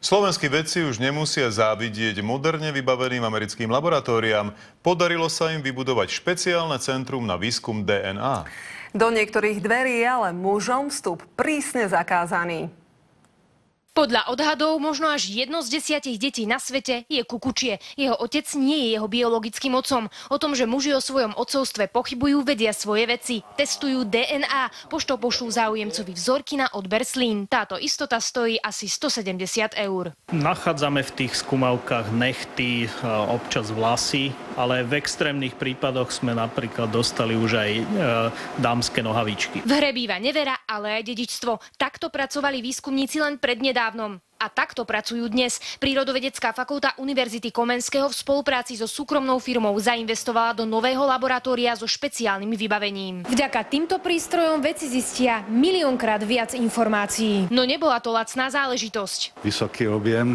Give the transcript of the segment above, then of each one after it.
Slovenskí vedci už nemusia závidieť moderne vybaveným americkým laboratóriám. Podarilo sa im vybudovať špeciálne centrum na výskum DNA. Do niektorých dverí je ale mužom vstup prísne zakázaný. Podľa odhadov možno až 1 z 10 detí na svete je kukučie. Jeho otec nie je jeho biologickým otcom. O tom, že muži o svojom otcovstve pochybujú, vedia svoje veci. Testujú DNA. Poštou pošlú záujemcovi vzorky na odber slín. Táto istota stojí asi 170 €. Nachádzame v tých skúmavkách nechty, občas vlasy, ale v extrémnych prípadoch sme napríklad dostali už aj dámske nohavičky. V hre býva nevera, ale aj dedičstvo. Takto pracovali výskumníci len prednedávnom. A takto pracujú dnes. Prírodovedecká fakulta Univerzity Komenského v spolupráci so súkromnou firmou zainvestovala do nového laboratória so špeciálnym vybavením. Vďaka týmto prístrojom vedci zistia miliónkrát viac informácií. No nebola to lacná záležitosť. Vysoký objem,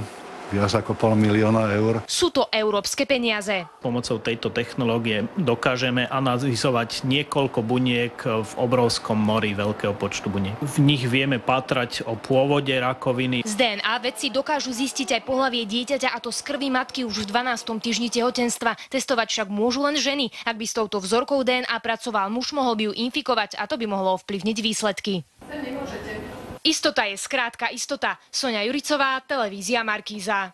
viac ako $500 000 €. Sú to európske peniaze. Pomocou tejto technológie dokážeme analyzovať niekoľko buniek v obrovskom mori veľkého počtu buniek. V nich vieme pátrať o pôvode rakoviny. Z DNA vedci dokážu zistiť aj pohlavie dieťaťa, a to z krvi matky už v 12. týždni tehotenstva. Testovať však môžu len ženy. Ak by s touto vzorkou DNA pracoval muž, mohol by ju infikovať a to by mohlo ovplyvniť výsledky. Istota je skrátka istota. Soňa Juricová, televízia Markíza.